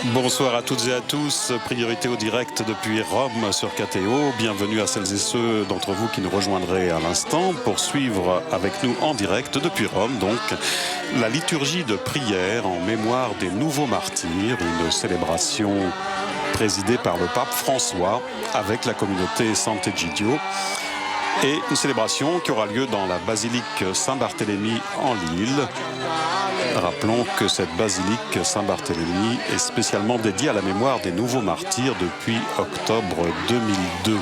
Bonsoir à toutes et à tous, priorité au direct depuis Rome sur KTO. Bienvenue à celles et ceux d'entre vous qui nous rejoindraient à l'instant pour suivre avec nous en direct depuis Rome, donc la liturgie de prière en mémoire des nouveaux martyrs, une célébration présidée par le pape François avec la communauté Sant'Egidio. Et une célébration qui aura lieu dans la basilique Saint-Barthélemy en Lille. Rappelons que cette basilique Saint-Barthélemy est spécialement dédiée à la mémoire des nouveaux martyrs depuis octobre 2002.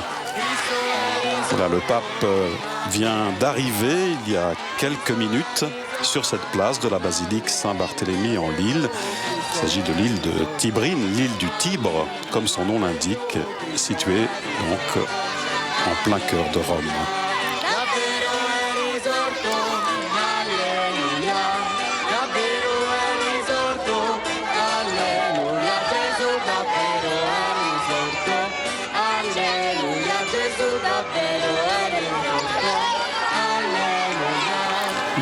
Voilà, le pape vient d'arriver il y a quelques minutes sur cette place de la basilique Saint-Barthélemy en Lille. Il s'agit de l'île de Tibrine, l'île du Tibre, comme son nom l'indique, située donc en plein cœur de Rome.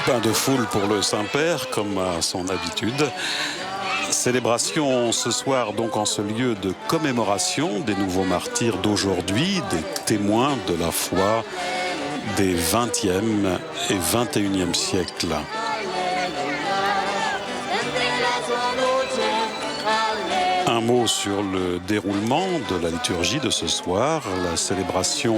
Bain de foule pour le Saint-Père, comme à son habitude. Célébration ce soir donc en ce lieu de commémoration des nouveaux martyrs d'aujourd'hui, des témoins de la foi des 20e et 21e siècles. Un mot sur le déroulement de la liturgie de ce soir. La célébration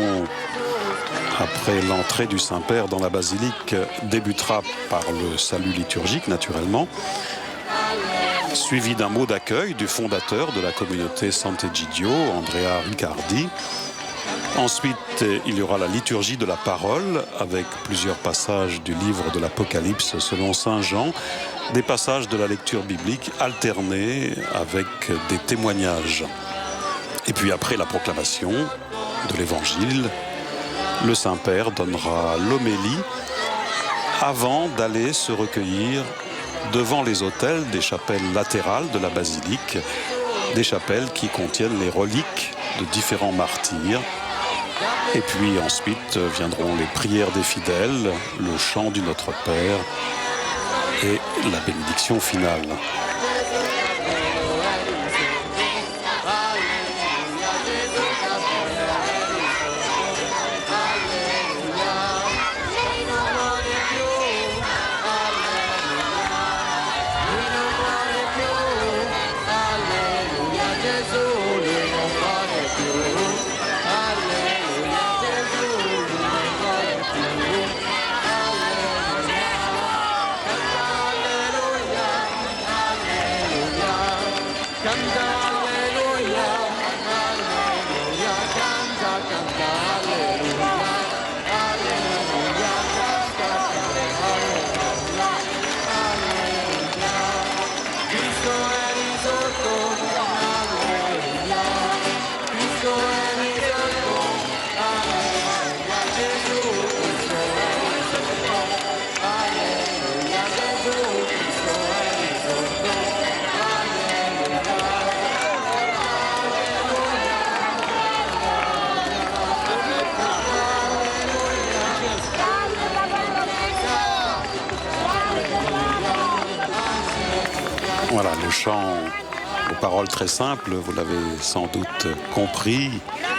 après l'entrée du Saint-Père dans la basilique débutera par le salut liturgique naturellement, suivi d'un mot d'accueil du fondateur de la communauté Sant'Egidio, Andrea Riccardi. Ensuite, il y aura la liturgie de la parole avec plusieurs passages du livre de l'Apocalypse selon Saint Jean, des passages de la lecture biblique alternés avec des témoignages. Et puis après la proclamation de l'Évangile, le Saint-Père donnera l'homélie avant d'aller se recueillir devant les autels des chapelles latérales de la basilique, des chapelles qui contiennent les reliques de différents martyrs. Et puis ensuite viendront les prières des fidèles, le chant du Notre Père et la bénédiction finale. Voilà, le chant aux paroles très simples, vous l'avez sans doute compris,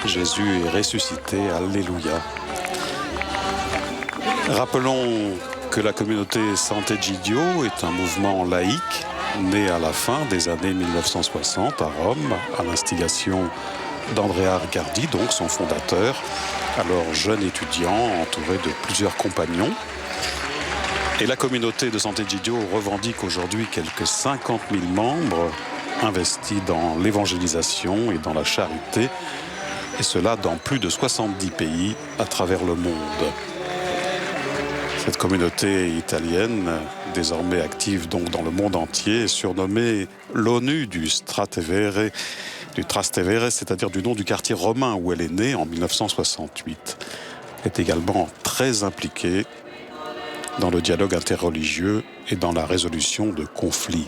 Jésus est ressuscité, Alléluia. Rappelons que la communauté Sant'Egidio est un mouvement laïque né à la fin des années 1960 à Rome, à l'instigation d'Andrea Riccardi, donc son fondateur, alors jeune étudiant entouré de plusieurs compagnons. Et la communauté de Sant'Egidio revendique aujourd'hui quelques 50 000 membres investis dans l'évangélisation et dans la charité, et cela dans plus de 70 pays à travers le monde. Cette communauté italienne, désormais active donc dans le monde entier, est surnommée l'ONU du Trastevere, c'est-à-dire du nom du quartier romain où elle est née en 1968. Elle est également très impliquée dans le dialogue interreligieux et dans la résolution de conflits.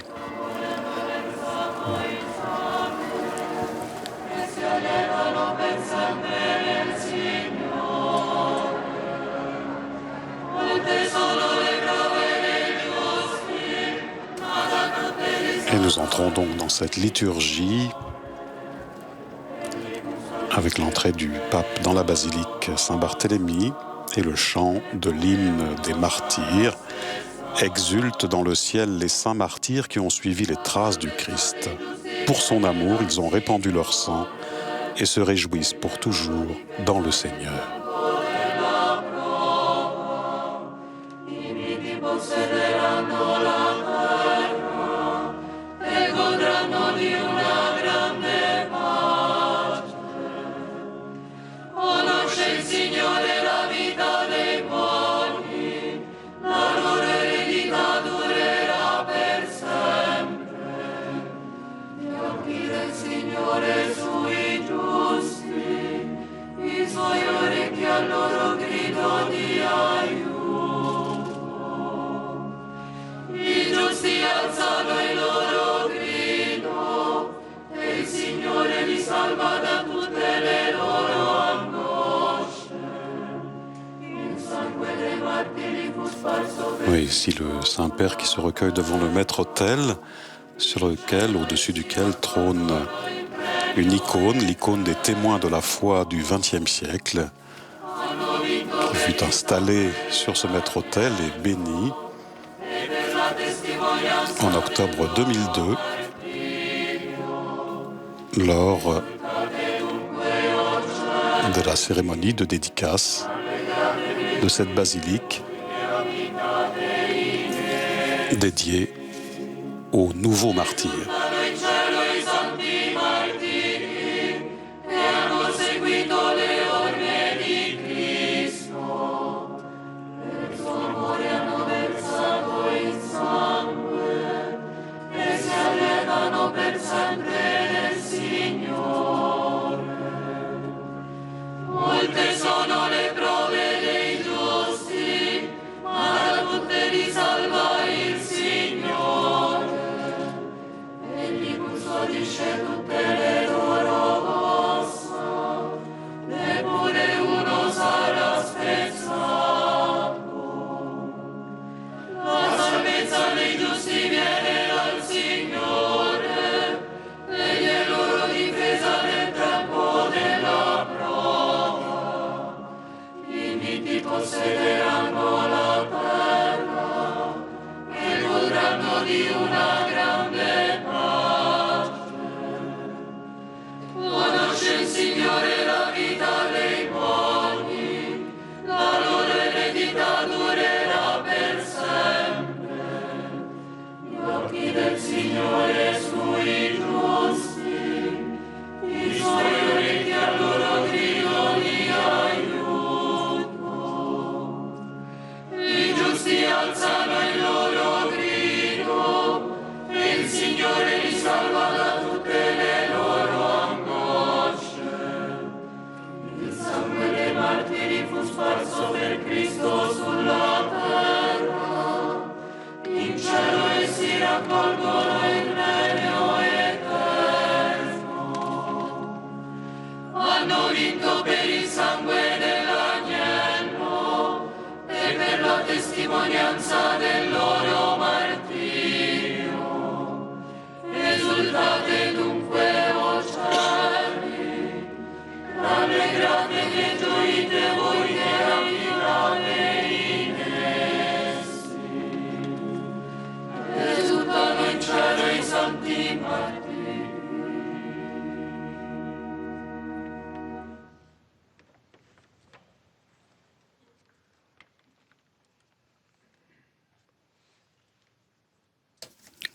Et nous entrons donc dans cette liturgie avec l'entrée du pape dans la basilique Saint-Barthélemy et le chant de l'hymne des martyrs. Exultent dans le ciel les saints martyrs qui ont suivi les traces du Christ. Pour son amour, ils ont répandu leur sang et se réjouissent pour toujours dans le Seigneur. Oui, ici le Saint-Père qui se recueille devant le maître-autel, sur lequel, au-dessus duquel trône une icône, l'icône des témoins de la foi du XXe siècle, qui fut installée sur ce maître-autel et bénie en octobre 2002 lors de la cérémonie de dédicace de cette basilique dédiée aux nouveaux martyrs.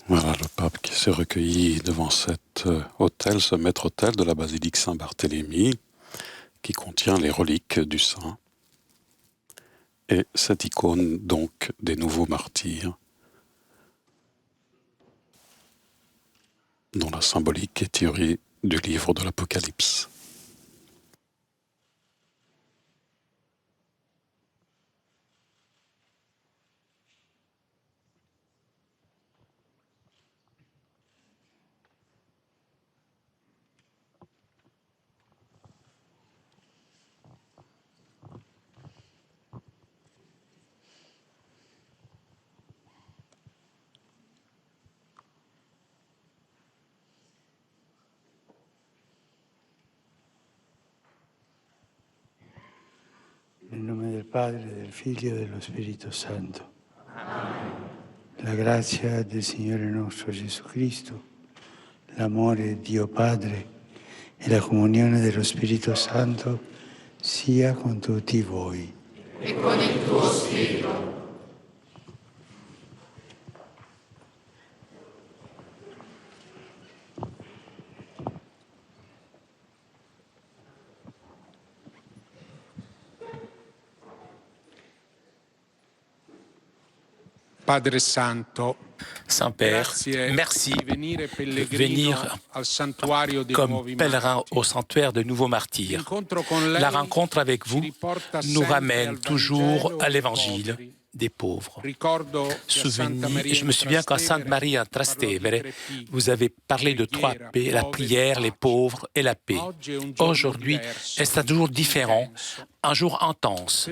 Voilà le pape qui s'est recueilli devant cet autel, ce maître-autel de la basilique Saint-Barthélemy, qui contient les reliques du saint. Et cette icône, donc, des nouveaux martyrs, dont la symbolique est tirée du livre de l'Apocalypse. Padre, del Figlio e dello Spirito Santo. La grazia del Signore nostro Gesù Cristo, l'amore di Dio Padre e la comunione dello Spirito Santo sia con tutti voi. E con il tuo spirito. Padre Santo, Saint-Père, merci de venir comme pèlerin au sanctuaire de nouveaux martyrs. La rencontre avec vous nous ramène toujours à l'évangile des pauvres. Je me souviens qu'à Sainte Marie à Trastevere, vous avez parlé de 3 P, la prière, les pauvres et la paix. Aujourd'hui, c'est un jour différent, un jour intense,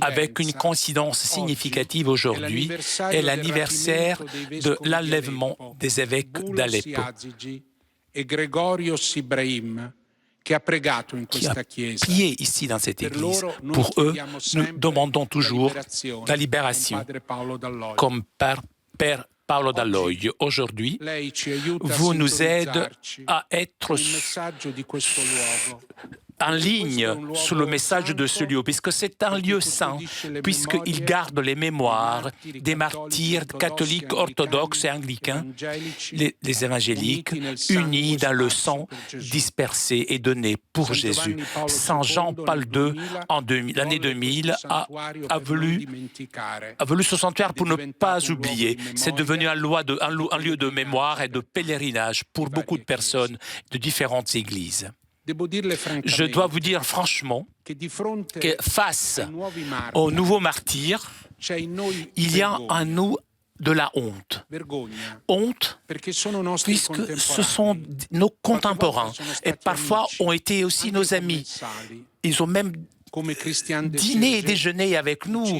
avec une coïncidence significative aujourd'hui, est l'anniversaire de l'enlèvement des évêques d'Aleppo, qui a prié ici dans cette église. Pour eux, nous demandons toujours la libération, comme Père Paolo Dall'Oglio. Aujourd'hui, vous nous aidez à être en ligne sous le message de ce lieu, puisque c'est un lieu saint, puisqu'il garde les mémoires des martyrs catholiques, orthodoxes et anglicains, les évangéliques, unis dans le sang dispersé et donné pour Jésus. Saint Jean-Paul II, en l'année 2000, a voulu ce sanctuaire pour ne pas oublier. C'est devenu un lieu de mémoire et de pèlerinage pour beaucoup de personnes de différentes églises. Je dois vous dire franchement que face aux nouveaux martyrs, il y a en nous de la honte. Honte, puisque ce sont nos contemporains et parfois ont été aussi nos amis. Ils ont même dîné et déjeuné avec nous,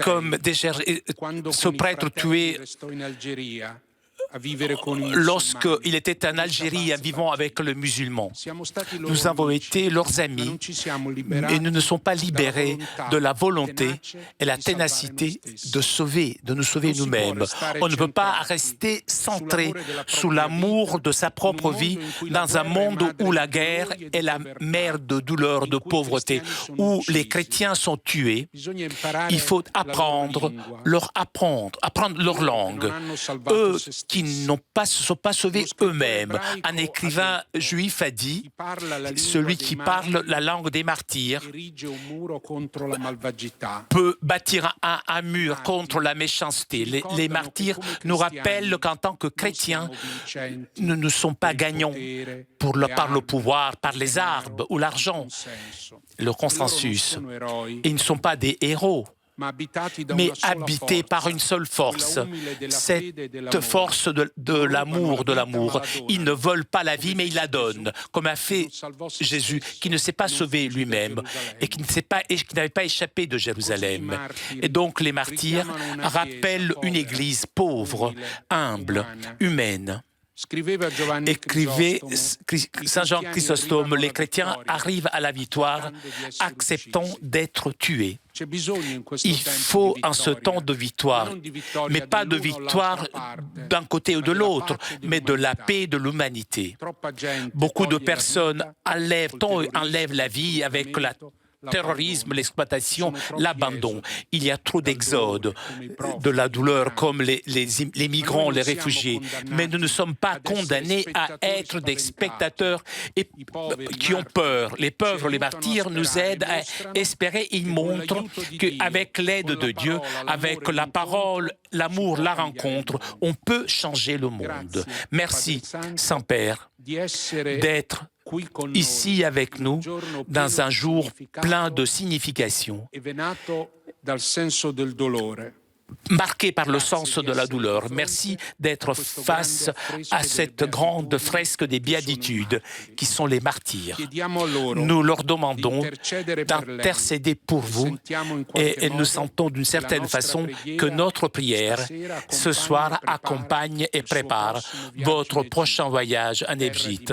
comme ce prêtre tué lorsqu'il était en Algérie vivant avec le musulman. Nous avons été leurs amis, mais nous ne sommes pas libérés de la volonté et la ténacité de nous sauver nous-mêmes. On ne peut pas rester centré sous l'amour de sa propre vie dans un monde où la guerre est la mère de douleur, de pauvreté, où les chrétiens sont tués. Il faut apprendre leur langue. Eux qui ne se sont pas sauvés eux-mêmes. Un écrivain juif a dit « Celui qui parle la langue des martyrs peut bâtir un mur contre la méchanceté. » Les martyrs nous rappellent qu'en tant que chrétiens, nous ne sommes pas gagnants par le pouvoir, par les armes ou l'argent, le consensus. Ils ne sont pas des héros, mais habités par une seule force, cette force de l'amour, Ils ne veulent pas la vie, mais ils la donnent, comme a fait Jésus, qui ne s'est pas sauvé lui-même et qui n'avait pas échappé de Jérusalem. Et donc les martyrs rappellent une église pauvre, humble, humaine. Écrivait Saint Jean Chrysostome, les chrétiens arrivent à la victoire acceptant d'être tués. Il faut en ce temps de victoire, mais pas de victoire d'un côté ou de l'autre, mais de la paix de l'humanité. Beaucoup de personnes enlèvent la vie avec le terrorisme, l'exploitation, l'abandon. Il y a trop d'exodes, de la douleur comme les migrants, les réfugiés. Mais nous ne sommes pas condamnés à être des spectateurs qui ont peur. Les pauvres, les martyrs nous aident à espérer. Ils montrent qu'avec l'aide de Dieu, avec la parole, l'amour, la rencontre, on peut changer le monde. Merci, Saint-Père, d'être ici avec nous dans un jour plein de signification, marqué par le sens de la douleur. Merci d'être face à cette grande fresque des béatitudes qui sont les martyrs. Nous leur demandons d'intercéder pour vous et nous sentons d'une certaine façon que notre prière ce soir accompagne et prépare votre prochain voyage en Égypte,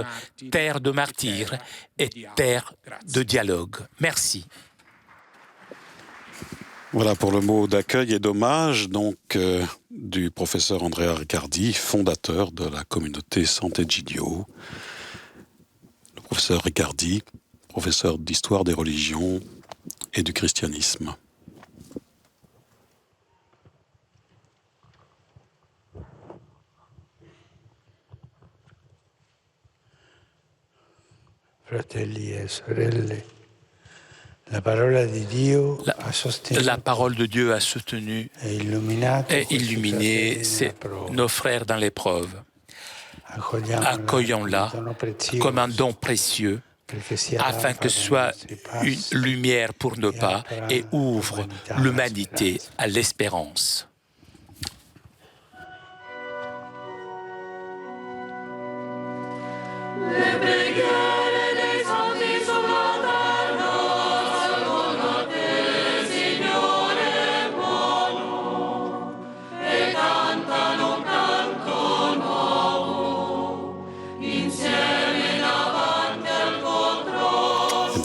terre de martyrs et terre de dialogue. Merci. Voilà pour le mot d'accueil et d'hommage donc du professeur Andrea Riccardi, fondateur de la communauté Sant'Egidio. Le professeur Riccardi, professeur d'histoire des religions et du christianisme. Fratelli e sorelle, la parole de Dieu a soutenu et illuminé nos frères dans l'épreuve. Accueillons-la comme un don précieux, afin que ce soit une lumière pour nos pas et ouvre l'humanité à l'espérance.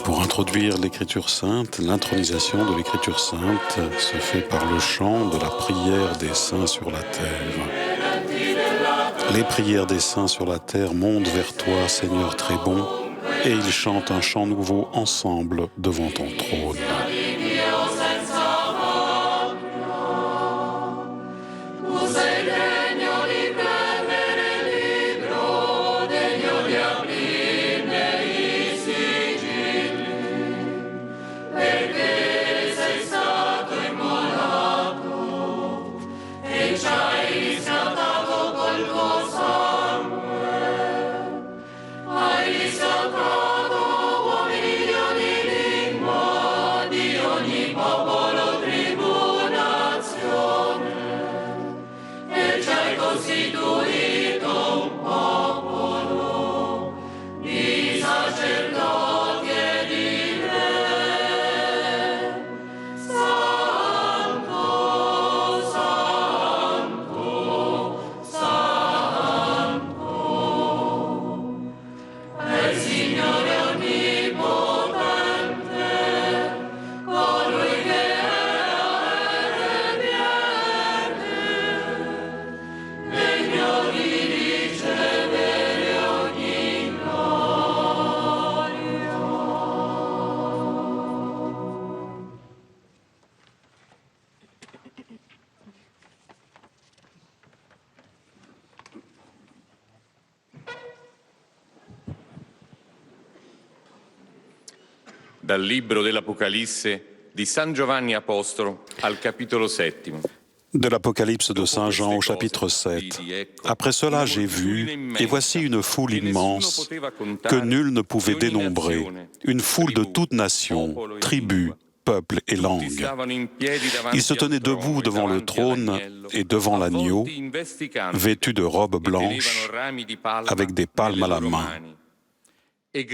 Pour introduire l'Écriture sainte, l'intronisation de l'Écriture sainte se fait par le chant de la prière des saints sur la terre. Les prières des saints sur la terre montent vers toi, Seigneur très bon, et ils chantent un chant nouveau ensemble devant ton trône. Dal libro dell'Apocalisse di San Giovanni Apostolo al capitolo 7. De l'Apocalypse de Saint Jean au chapitre 7. Après cela, j'ai vu, et voici une foule immense que nul ne pouvait dénombrer, une foule de toutes nations, tribus, peuples et langues. Ils se tenaient debout devant le trône et devant l'agneau, vêtus de robes blanches, avec des palmes à la main. Et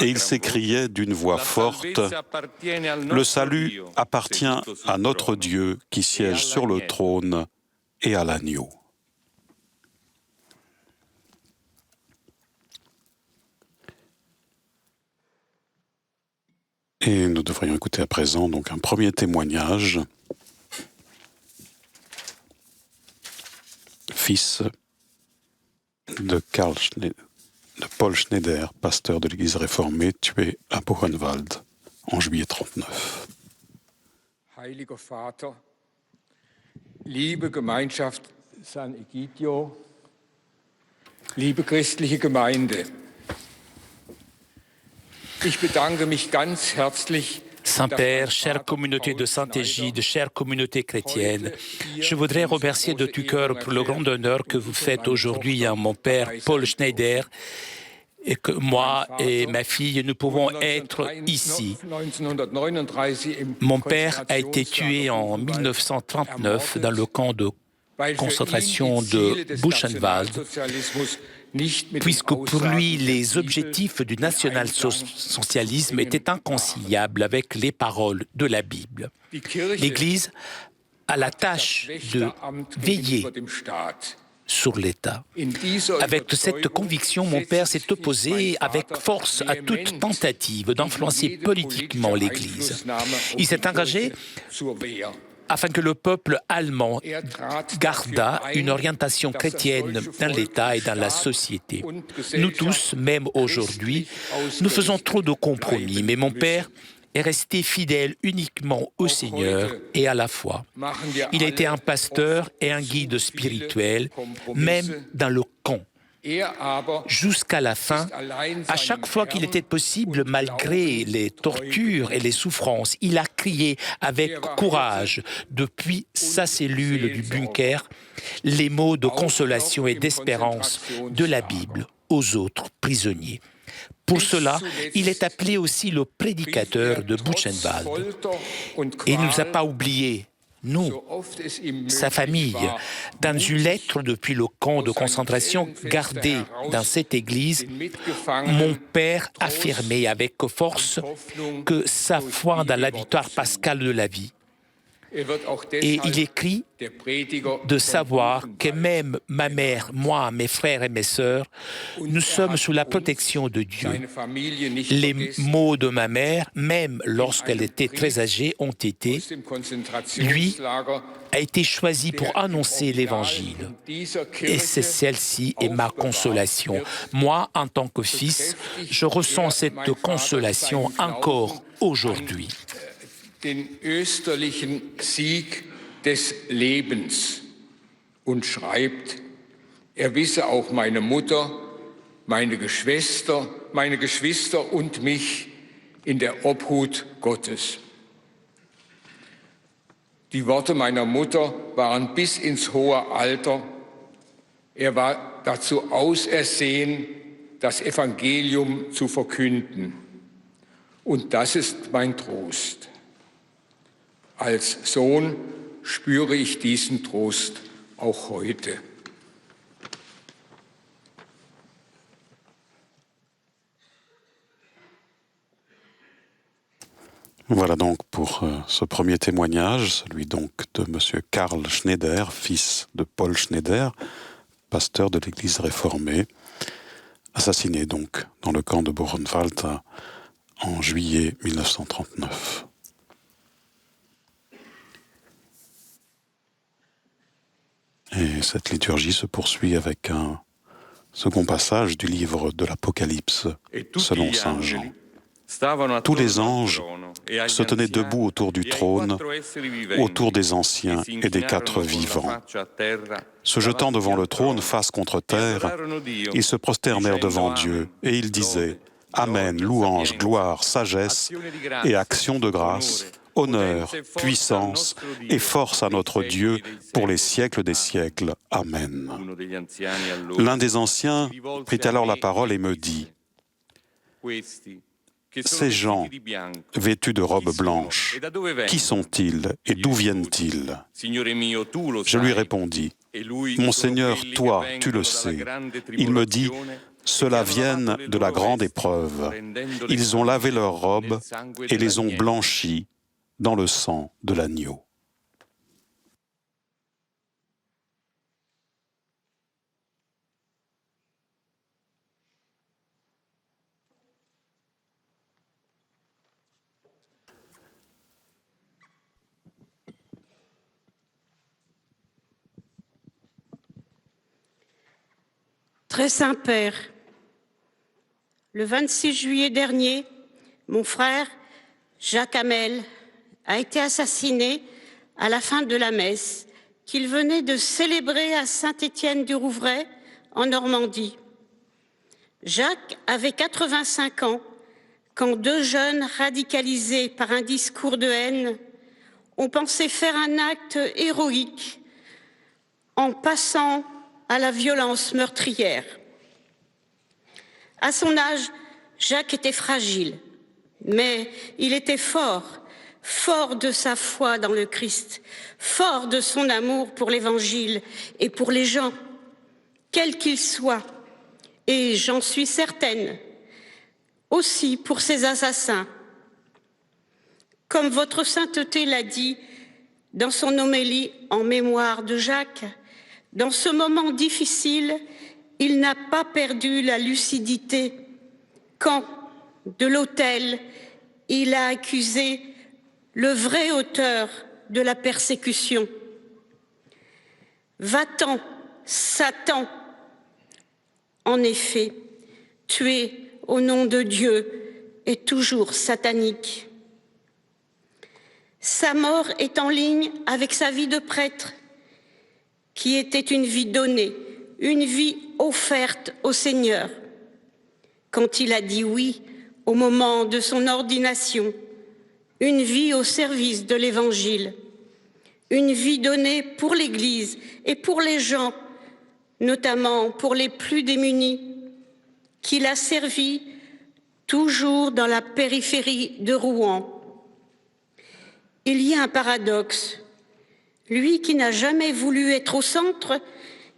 ils s'écriaient d'une voix forte, « Le salut appartient à notre Dieu qui siège sur le trône et à l'agneau. » Et nous devrions écouter à présent donc un premier témoignage. Fils de Paul Schneider, pasteur de l'Église réformée, tué à Buchenwald en juillet 1939. Heiliger Vater, liebe Gemeinschaft San Egidio, liebe christliche Gemeinde, ich bedanke mich ganz herzlich. Saint-Père, chère communauté de Saint-Égide, chère communauté chrétienne, je voudrais remercier de tout cœur pour le grand honneur que vous faites aujourd'hui à mon père Paul Schneider et que moi et ma fille, nous pouvons être ici. Mon père a été tué en 1939 dans le camp de concentration de Buchenwald, puisque pour lui, les objectifs du national-socialisme étaient inconciliables avec les paroles de la Bible. L'Église a la tâche de veiller sur l'État. Avec cette conviction, mon père s'est opposé avec force à toute tentative d'influencer politiquement l'Église. Il s'est engagé afin que le peuple allemand gardât une orientation chrétienne dans l'État et dans la société. Nous tous, même aujourd'hui, nous faisons trop de compromis, mais mon père est resté fidèle uniquement au Seigneur et à la foi. Il a été un pasteur et un guide spirituel, même dans le camp. Jusqu'à la fin, à chaque fois qu'il était possible, malgré les tortures et les souffrances, il a crié avec courage depuis sa cellule du bunker les mots de consolation et d'espérance de la Bible aux autres prisonniers. Pour cela, il est appelé aussi le prédicateur de Buchenwald. Et il ne nous a pas oubliés, nous, sa famille. Dans une lettre depuis le camp de concentration gardée dans cette église, mon père affirmait avec force que sa foi dans la victoire pascale de la vie. Et il écrit de savoir que même ma mère, moi, mes frères et mes sœurs, nous sommes sous la protection de Dieu. Les mots de ma mère, même lorsqu'elle était très âgée, ont été « Lui a été choisi pour annoncer l'Évangile. Et c'est celle-ci est ma consolation. Moi, en tant que fils, je ressens cette consolation encore aujourd'hui. » Den österlichen Sieg des Lebens und schreibt, er wisse auch meine Mutter, meine Geschwister und mich in der Obhut Gottes. Die Worte meiner Mutter waren bis ins hohe Alter. Er war dazu ausersehen, das Evangelium zu verkünden. Und das ist mein Trost. Als Sohn spüre ich diesen Trost auch heute. Voilà donc pour ce premier témoignage, celui donc de M. Karl Schneider, fils de Paul Schneider, pasteur de l'Église réformée, assassiné donc dans le camp de Buchenwald en juillet 1939. Et cette liturgie se poursuit avec un second passage du livre de l'Apocalypse selon saint Jean. Tous les anges se tenaient debout autour du trône, autour des anciens et des quatre vivants. Se jetant devant le trône face contre terre, ils se prosternèrent devant Dieu et ils disaient « Amen, louange, gloire, sagesse et action de grâce, honneur, puissance et force à notre Dieu pour les siècles des siècles. Amen. » L'un des anciens prit alors la parole et me dit « Ces gens, vêtus de robes blanches, qui sont-ils et d'où viennent-ils » Je lui répondis « Mon Seigneur, toi, tu le sais. » Il me dit « Ceux-là viennent de la grande épreuve. Ils ont lavé leurs robes et les ont blanchies dans le sang de l'agneau. » Très Saint-Père, le 26 juillet dernier, mon frère Jacques Hamel a été assassiné à la fin de la messe qu'il venait de célébrer à Saint-Étienne-du-Rouvray, en Normandie. Jacques avait 85 ans quand deux jeunes radicalisés par un discours de haine ont pensé faire un acte héroïque en passant à la violence meurtrière. À son âge, Jacques était fragile, mais il était fort de sa foi dans le Christ, fort de son amour pour l'Évangile et pour les gens, quels qu'ils soient, et j'en suis certaine, aussi pour ces assassins. Comme votre sainteté l'a dit dans son homélie en mémoire de Jacques, Dans ce moment difficile, il n'a pas perdu la lucidité quand, de l'autel, il a accusé le vrai auteur de la persécution. Va-t'en, Satan. En effet, tuer au nom de Dieu est toujours satanique. Sa mort est en ligne avec sa vie de prêtre, qui était une vie donnée, une vie offerte au Seigneur. Quand il a dit oui au moment de son ordination, une vie au service de l'Évangile, une vie donnée pour l'Église et pour les gens, notamment pour les plus démunis, qu'il a servi toujours dans la périphérie de Rouen. Il y a un paradoxe. Lui qui n'a jamais voulu être au centre,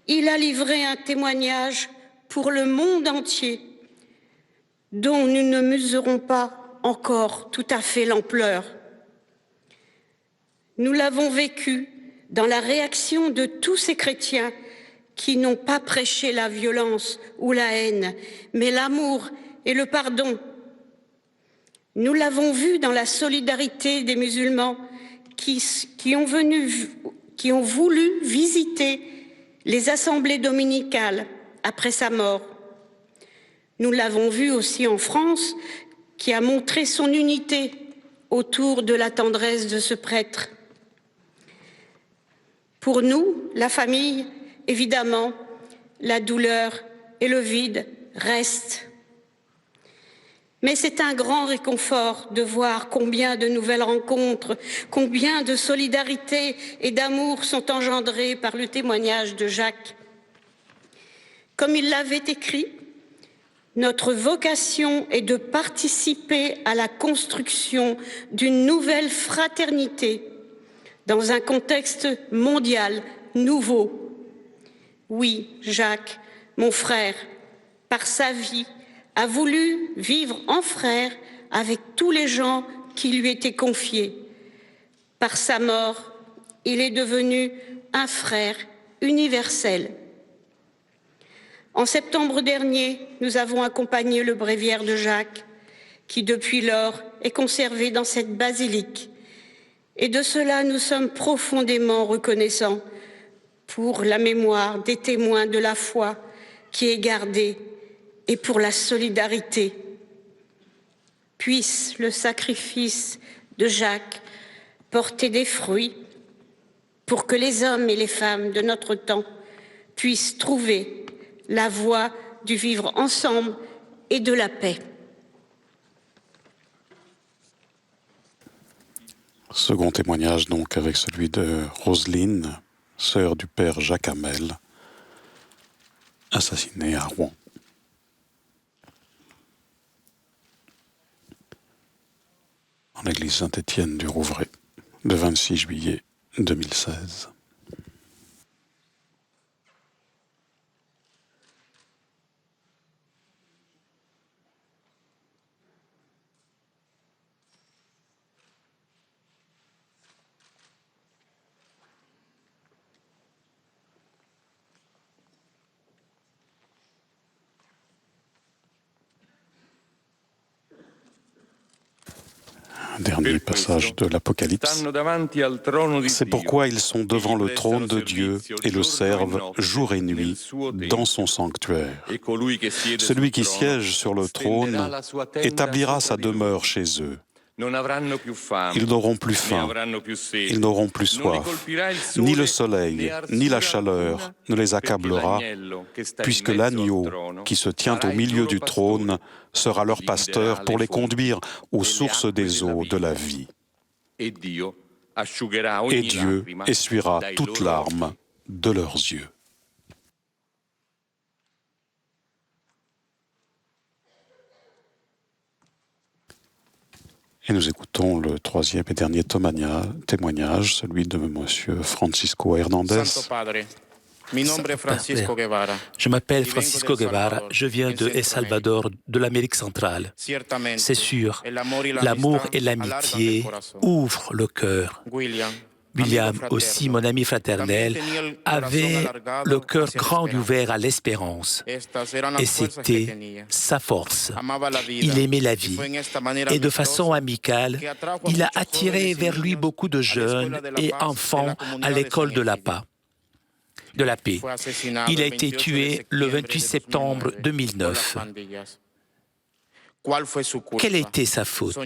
il a livré un témoignage pour le monde entier, dont nous ne mesurons pas encore tout à fait l'ampleur. Nous l'avons vécu dans la réaction de tous ces chrétiens qui n'ont pas prêché la violence ou la haine, mais l'amour et le pardon. Nous l'avons vu dans la solidarité des musulmans qui ont voulu visiter les assemblées dominicales après sa mort. Nous l'avons vu aussi en France, qui a montré son unité autour de la tendresse de ce prêtre. Pour nous, la famille, évidemment, la douleur et le vide restent. Mais c'est un grand réconfort de voir combien de nouvelles rencontres, combien de solidarité et d'amour sont engendrées par le témoignage de Jacques. Comme il l'avait écrit, notre vocation est de participer à la construction d'une nouvelle fraternité dans un contexte mondial nouveau. Oui, Jacques, mon frère, par sa vie, a voulu vivre en frère avec tous les gens qui lui étaient confiés. Par sa mort, il est devenu un frère universel. En septembre dernier, nous avons accompagné le bréviaire de Jacques, qui depuis lors est conservé dans cette basilique. Et de cela, nous sommes profondément reconnaissants pour la mémoire des témoins de la foi qui est gardée et pour la solidarité. Puisse le sacrifice de Jacques porter des fruits pour que les hommes et les femmes de notre temps puissent trouver la voie du vivre ensemble et de la paix. Second témoignage donc avec celui de Roselyne, sœur du père Jacques Hamel, assassinée à Rouen. En l'église Saint-Étienne du Rouvray, le 26 juillet 2016. Dernier passage de l'Apocalypse. C'est pourquoi ils sont devant le trône de Dieu et le servent jour et nuit dans son sanctuaire. Celui qui siège sur le trône établira sa demeure chez eux. Ils n'auront plus faim, ils n'auront plus soif, ni le soleil, ni la chaleur ne les accablera, puisque l'agneau qui se tient au milieu du trône sera leur pasteur pour les conduire aux sources des eaux de la vie. Et Dieu essuiera toute larme de leurs yeux. Et nous écoutons le troisième et dernier témoignage, celui de M. Francisco Hernandez. Je m'appelle Francisco Guevara, je viens de El Salvador, de l'Amérique centrale. C'est sûr, l'amour et l'amitié ouvrent le cœur. William, aussi mon ami fraternel, avait le cœur grand ouvert à l'espérance. Et c'était sa force. Il aimait la vie. Et de façon amicale, il a attiré vers lui beaucoup de jeunes et enfants à l'école de la paix. Il a été tué le 28 septembre 2009. Quelle était sa faute?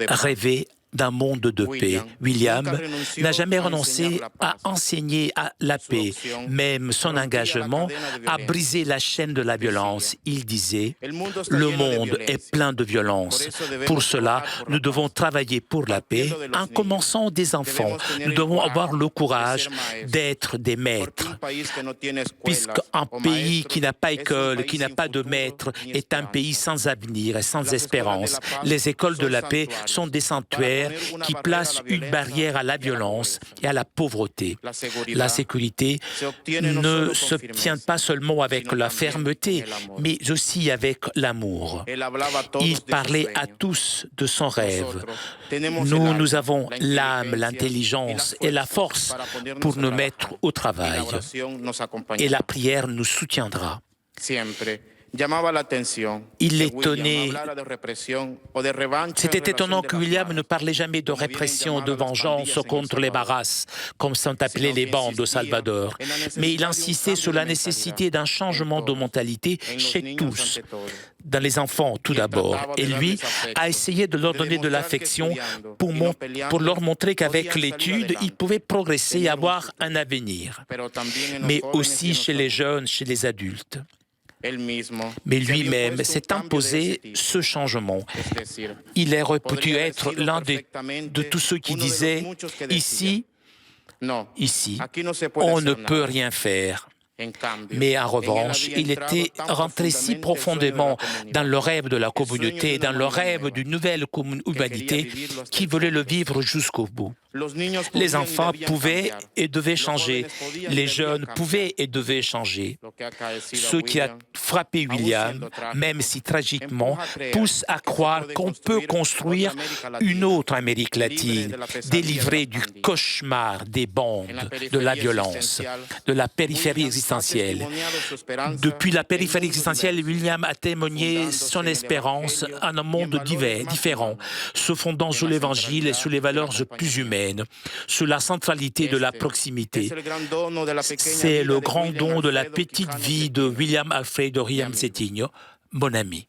Rêver d'un monde de paix. William n'a jamais renoncé à enseigner à la paix. Même son engagement a brisé la chaîne de la violence. Il disait « Le monde est plein de violence. Pour cela, nous devons travailler pour la paix en commençant des enfants. Nous devons avoir le courage d'être des maîtres. Puisqu'un pays qui n'a pas école, qui n'a pas de maître, est un pays sans avenir et sans espérance. Les écoles de la paix sont des sanctuaires qui place une barrière à la violence et à la pauvreté. La sécurité ne s'obtient pas seulement avec la fermeté, mais aussi avec l'amour. Il parlait à tous de son rêve. Nous avons l'âme, l'intelligence et la force pour nous mettre au travail. Et la prière nous soutiendra. Il l'étonnait. C'était étonnant que William ne parlait jamais de répression, de vengeance contre les barras, comme sont appelées les bandes au Salvador. Mais il insistait sur la nécessité d'un changement de mentalité chez tous. Dans les enfants, tout d'abord. Et lui a essayé de leur donner de l'affection pour leur montrer qu'avec l'étude, ils pouvaient progresser et avoir un avenir. Mais aussi chez les jeunes, chez les adultes. Mais lui-même s'est imposé ce changement. Il aurait pu être l'un de tous ceux qui disaient « Ici, on ne peut rien faire ». Mais en revanche, il était rentré si profondément dans le rêve de la communauté, dans le rêve d'une nouvelle humanité qu'il voulait le vivre jusqu'au bout. Les enfants pouvaient et devaient changer. Les jeunes pouvaient et devaient changer. Ce qui a frappé William, même si tragiquement, pousse à croire qu'on peut construire une autre Amérique latine, délivrée du cauchemar des bandes, de la violence, de la périphérie existentielle. Depuis la périphérie existentielle, William a témoigné son espérance en un monde différent, se fondant sur l'Évangile et sur les valeurs plus humaines, sur la centralité de la proximité. C'est le grand don de la petite vie de William Alfredo Riamzetinho, mon ami.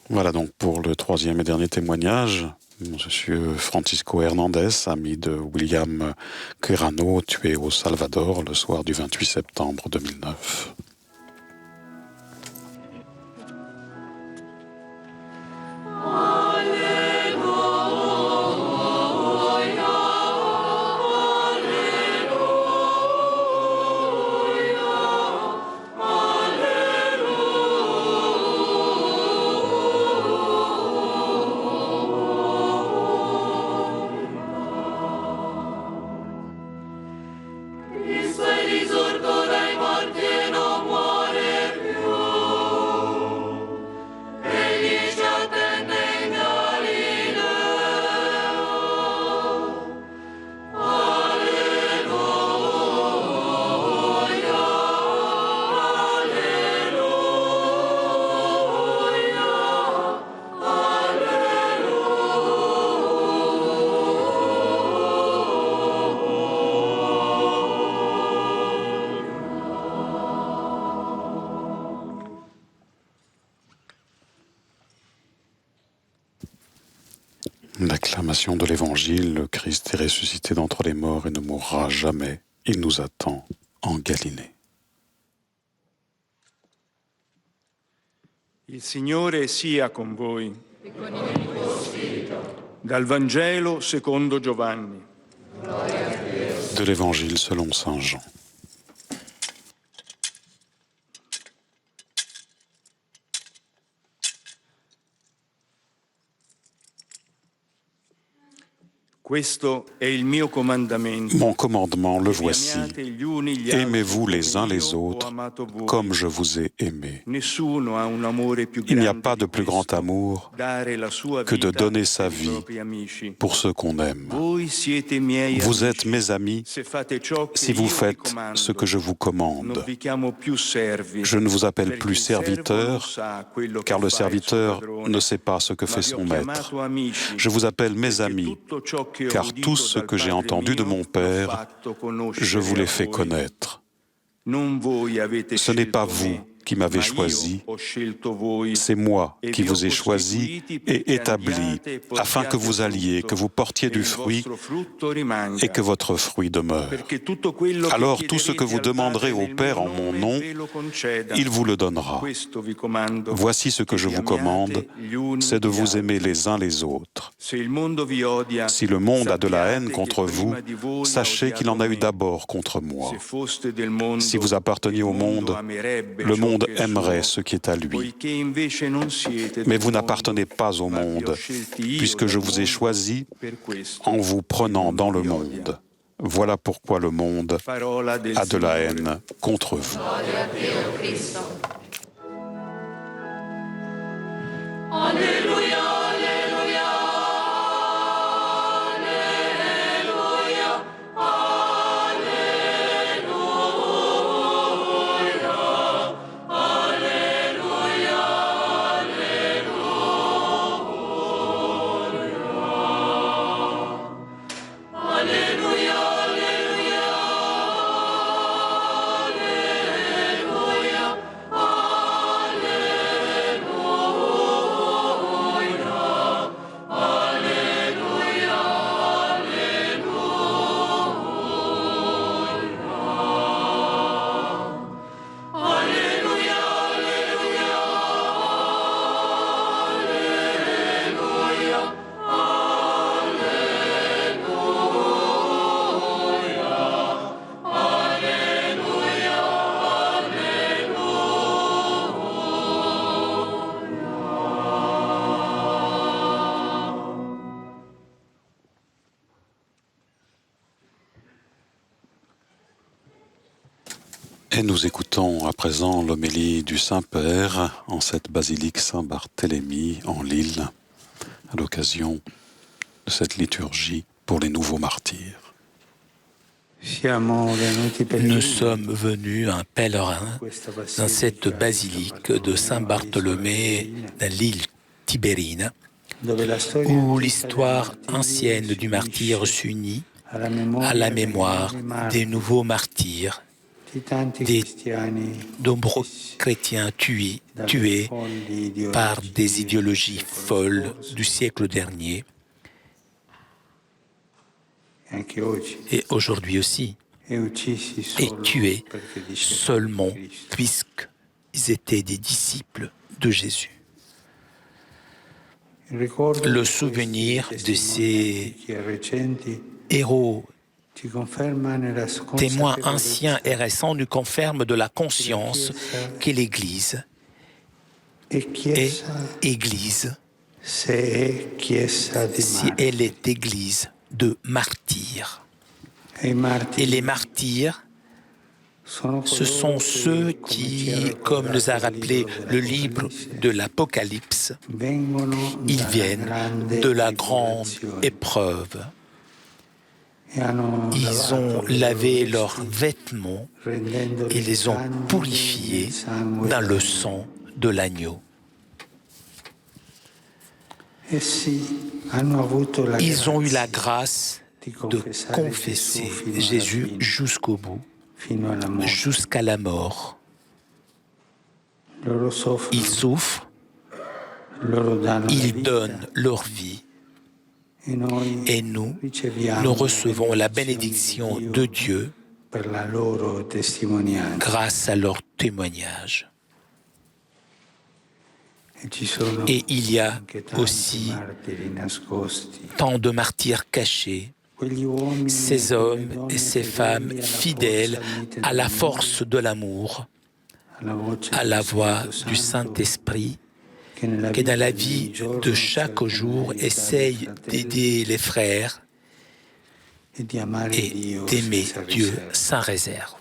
Voilà donc pour le troisième et dernier témoignage. Monsieur Francisco Hernandez, ami de William Quirano, tué au Salvador le soir du 28 septembre 2009. L'acclamation de l'Évangile, le Christ est ressuscité d'entre les morts et ne mourra jamais. Il nous attend en Galilée. Il Signore sia con voi. Dal Vangelo secondo Giovanni. De l'Évangile selon saint Jean. Mon commandement, le voici. Aimez-vous les uns les autres comme je vous ai aimé. Il n'y a pas de plus grand amour que de donner sa vie pour ceux qu'on aime. Vous êtes mes amis si vous faites ce que je vous commande. Je ne vous appelle plus serviteur, car le serviteur ne sait pas ce que fait son maître. Je vous appelle mes amis, car tout ce que j'ai entendu de mon Père, je vous l'ai fait connaître. Ce n'est pas vous qui m'avez choisi, c'est moi qui vous ai choisi et établi afin que vous alliez, que vous portiez du fruit et que votre fruit demeure. Alors tout ce que vous demanderez au Père en mon nom, il vous le donnera. Voici ce que je vous commande, c'est de vous aimer les uns les autres. Si le monde a de la haine contre vous, sachez qu'il en a eu d'abord contre moi. Si vous apparteniez au monde, le monde aimerait ce qui est à lui. Mais vous n'appartenez pas au monde, puisque je vous ai choisi en vous prenant dans le monde. Voilà pourquoi le monde a de la haine contre vous. Alléluia, Alléluia, Et nous écoutons à présent l'homélie du Saint-Père en cette basilique Saint-Barthélemy en Lille, à l'occasion de cette liturgie pour les nouveaux martyrs. Nous sommes venus en pèlerin dans cette basilique de Saint-Bartholomé dans l'île Tibérine, où l'histoire ancienne du martyr s'unit à la mémoire des nouveaux martyrs, des nombreux chrétiens tués par des idéologies folles du siècle dernier, et aujourd'hui aussi, et tués seulement puisqu'ils étaient des disciples de Jésus. Le souvenir de ces héros, témoins anciens et récents, nous confirme de la conscience que l'Église est Église, si elle est Église de martyrs. Et les martyrs, ce sont ceux qui, comme nous a rappelé le livre de l'Apocalypse, ils viennent de la grande épreuve. Ils ont lavé leurs vêtements et les ont purifiés dans le sang de l'agneau. Ils ont eu la grâce de confesser Jésus jusqu'au bout, jusqu'à la mort. Ils souffrent, ils donnent leur vie. Et nous recevons la bénédiction de Dieu grâce à leur témoignage. Et il y a aussi tant de martyrs cachés, ces hommes et ces femmes fidèles à la force de l'amour, à la voix du Saint-Esprit, qui dans la vie de chaque jour essaye d'aider les frères e di amare et Dio d'aimer senza Dieu riserva. sans réserve.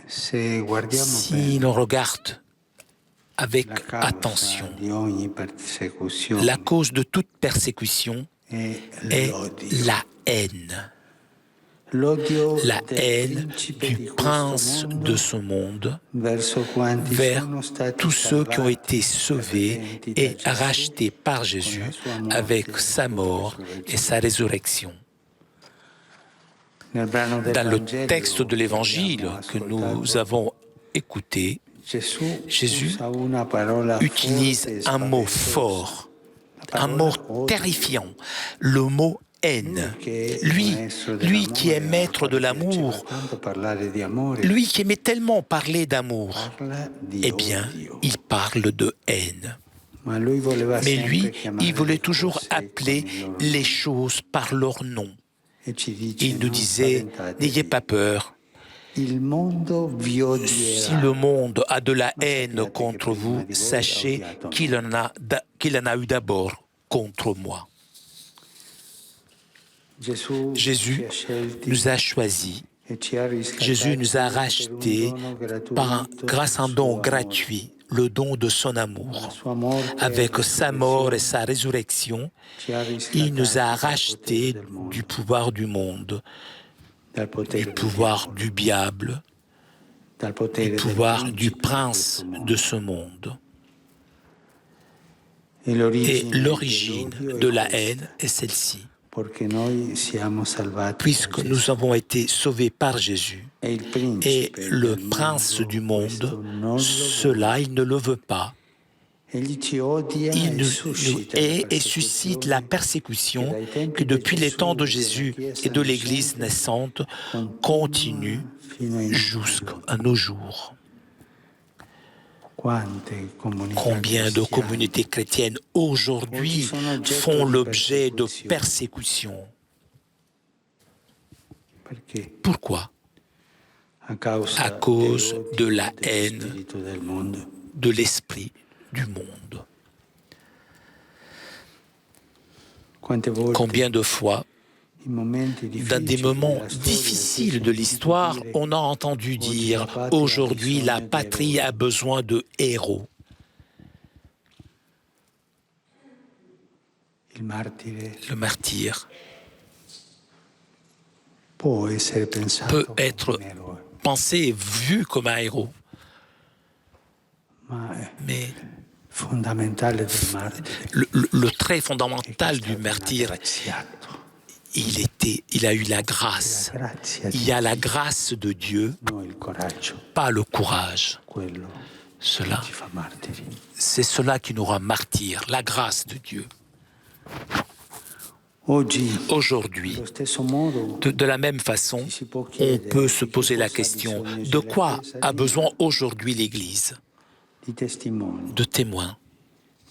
Se guardiamo Si bene l'on regarde avec la causa attention, di ogni persecuzione la cause de toute persécution è est l'odio. la haine. L'odio La del haine principe du di questo prince mondo de ce monde verso quanti vers sono stati tous ceux qui ont salvati été sauvés redenti et da Gesù rachetés par con Jésus la sua morte avec e sa mort et sa résurrection. Nel brano del Dans le Vangelo texte de l'Évangile che que abbiamo nous ascoltato, avons écouté, Jésus Jésus usa una parola utilise forte e un mot spaventosa. fort, La un parola mot odio. terrifiant, le mot haine. Lui qui est maître de l'amour, lui qui aimait tellement parler d'amour, eh bien, il parle de haine. Mais lui, il voulait toujours appeler les choses par leur nom. Il nous disait, n'ayez pas peur. Si le monde a de la haine contre vous, sachez qu'il en a eu d'abord contre moi. Jésus nous a choisis. Jésus nous a rachetés grâce à un don gratuit, le don de son amour. Avec sa mort et sa résurrection, il nous a rachetés du pouvoir du monde, du pouvoir du diable, du pouvoir du prince de ce monde. Et l'origine de la haine est celle-ci. Puisque nous avons été sauvés par Jésus, et le prince du monde, cela, il ne le veut pas. Il nous hait et suscite la persécution qui, depuis les temps de Jésus et de l'Église naissante, continue jusqu'à nos jours. Combien de communautés chrétiennes aujourd'hui font l'objet de persécutions? Pourquoi? À cause de la haine de l'esprit du monde. Combien de fois, dans des moments difficiles de l'histoire, on a entendu dire « Aujourd'hui, la patrie a besoin de héros ». Le martyr peut être pensé et vu comme un héros. Mais le trait fondamental du martyr, il a eu la grâce. Il y a la grâce de Dieu, pas le courage. C'est cela qui nous rend martyrs, la grâce de Dieu. Aujourd'hui, de la même façon, on peut se poser la question, de quoi a besoin aujourd'hui l'Église? De témoins,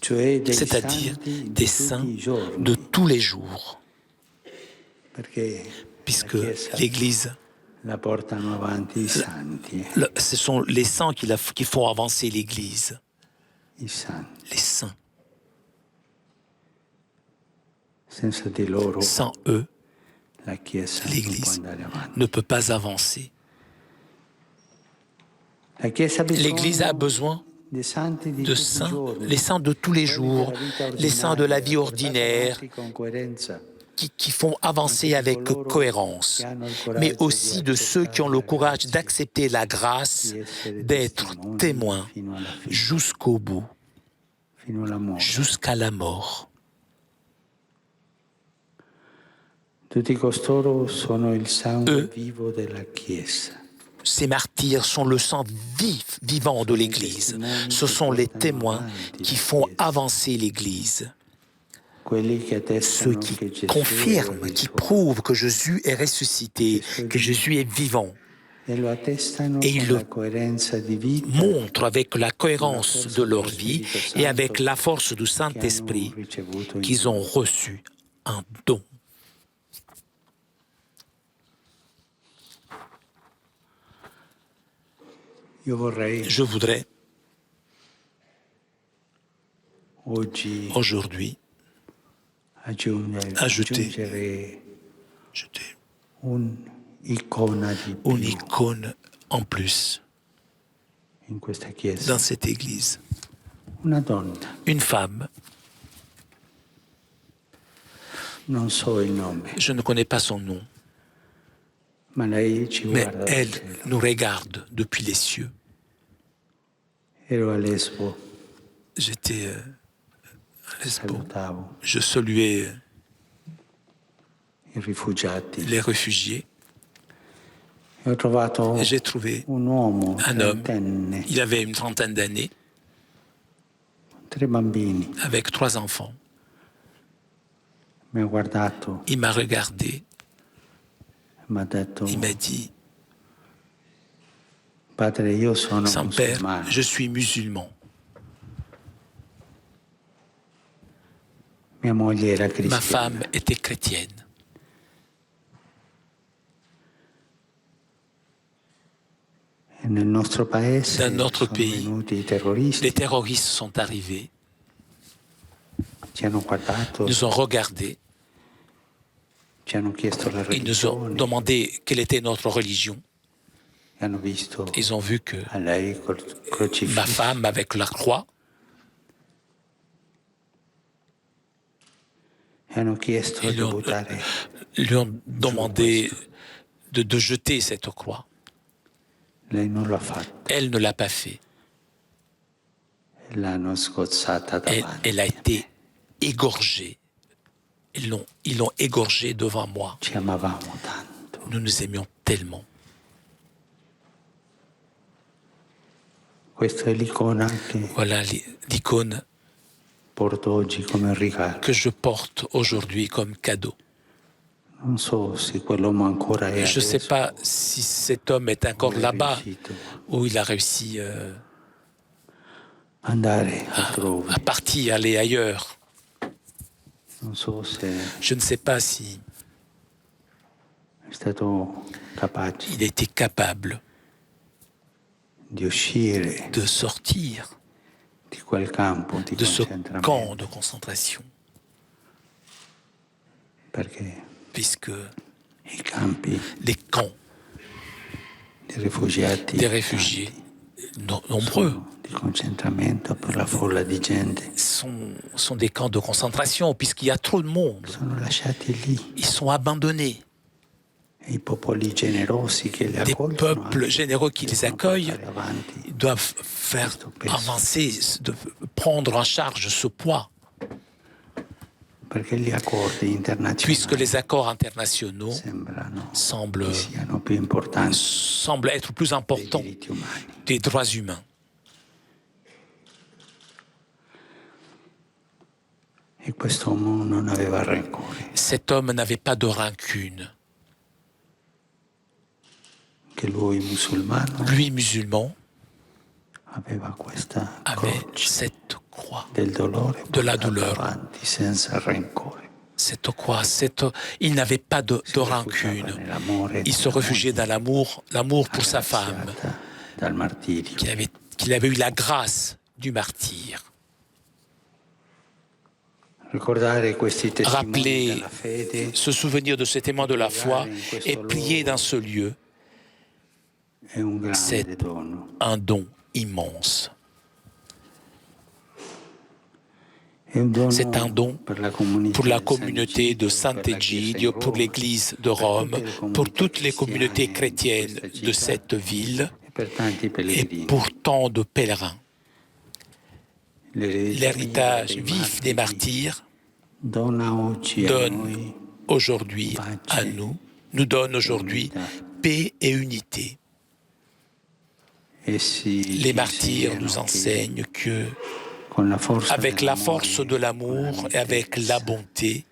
c'est-à-dire des saints de tous les jours. Puisque l'Église, ce sont les saints qui font avancer l'Église. Les saints. Sans eux, l'Église ne peut pas avancer. L'Église a besoin de saints, les saints de tous les jours, les saints de la vie ordinaire, qui font avancer avec cohérence, mais aussi de ceux qui ont le courage d'accepter la grâce, d'être témoins jusqu'au bout, jusqu'à la mort. Eux, ces martyrs sont le sang vivant de l'Église. Ce sont les témoins qui font avancer l'Église. Ceux qui confirment, qui prouvent que Jésus est ressuscité, que Jésus est vivant. Et ils le montrent avec la cohérence de leur vie et avec la force du Saint-Esprit qu'ils ont reçu un don. Je voudrais aujourd'hui ajouter un'icona di une più icône en plus in questa chiesa. dans cette église. Una donna, Une femme, non so il nome, je ne connais pas son nom, ma lei ci mais guarda dal elle cielo. nous regarde depuis les cieux. Ero a Lesbo, J'étais à Lesbos. salutavo Je saluais i rifugiati les réfugiés. e ho trovato Et j'ai trouvé un uomo un homme. trentenne, Il avait une trentaine d'années, 3 bambini. avec 3 enfants. Mi ha guardato Il m'a regardé, e mi ha detto: il m'a dit, Padre, io sono Saint-Père, musulmano. je suis musulman. Mia moglie era Ma cristiana. femme était chrétienne. E nel nostro paese Dans notre sono pays, venuti i terroristi, Les terroristes sont arrivés, ci hanno guardato, nous ont regardés, ci hanno chiesto la ils nous ont religione, demandé quelle était notre religion. e hanno visto Ils ont vu que a lei col ma crocifisso. femme avec la croix, E hanno chiesto ils di buttare lui ont demandé de jeter cette croix. lei non l'ha fatto, Elle ne l'a pas fait. l'hanno sgozzata davanti. Elle a été égorgée. Ils l'ont égorgée devant moi. Ci amavamo tanto. Nous nous aimions tellement. Questa è l'icona che Voilà l'icône porto oggi come regalo. que je porte aujourd'hui comme cadeau. Non so se quell'uomo ancora è Je ne sais adesso, pas si cet homme est encore o è là-bas riuscito ou il a réussi andare altrove. à partir, aller ailleurs. Non so se Je ne sais pas si è stato capace il était capable di uscire de sortir di quel campo di de ce concentramento, camp de concentration, perché puisque i campi les camps di rifugiati des réfugiés, nombreux, di concentramento per la folla di gente sont des camps de concentration, puisqu'il y a trop de monde. sono lasciati lì. Ils sont abandonnés. E i popoli generosi che li Des accolgono peuples anche généreux qui les devono accueillent portare avanti, doivent faire avancer, prendre en charge ce poids, perché gli accordi internazionali puisque les accords internationaux sembrano semblent che siano più importanti être plus dei importants diritti umani. des droits humains. E quest'uomo non aveva rancore, Cet homme n'avait pas de rancune. che lui musulmano Lui, musulman, aveva questa avait croce cette croix, del dolore de la portata douleur. avanti senza rancore. Cette croix, il n'avait pas de rancune. Il se réfugiait dans l'amour pour sa femme, dal martirio. qu'il avait eu la grâce du martyre. Ricordare questi testimoni Rappeler della fede ce souvenir de ces témoins de la foi et prier dans ce lieu, è un grande c'est dono. un don immense. È un dono C'est un don per la comunità pour la di communauté de Sant'Egidio, Sant'Egidio, pour l'Église de Rome, pour toutes les communautés chrétiennes de cette ville e per tanti et pellegrini. pour tant de pèlerins. L'eritage L'héritage vif des martyrs dona oggi a donne noi aujourd'hui à nous donne aujourd'hui paix et unité. Les martyrs nous enseignent que, avec la force de l'amour et avec la bonté,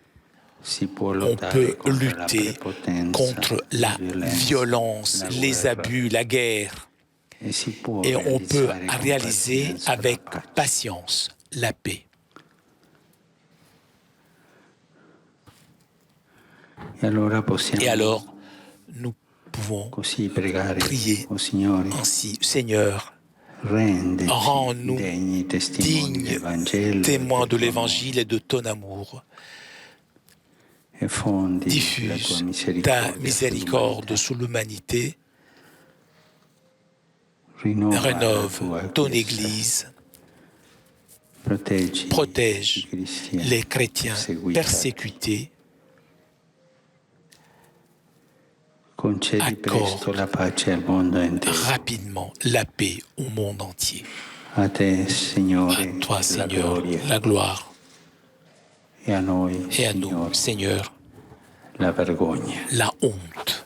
on peut lutter contre la violence, les abus, la guerre. Et on peut réaliser avec patience la paix. Et alors, nous pouvons prier ainsi, Seigneur, rends-nous dignes témoins de l'Évangile et de ton amour. diffuse ta miséricorde sur l'humanité, rénove ton Église, protège les chrétiens persécutés, accorde rapidement la paix au monde entier. A toi, Seigneur, la gloire, et à nous, Seigneur, la vergogna. la honte.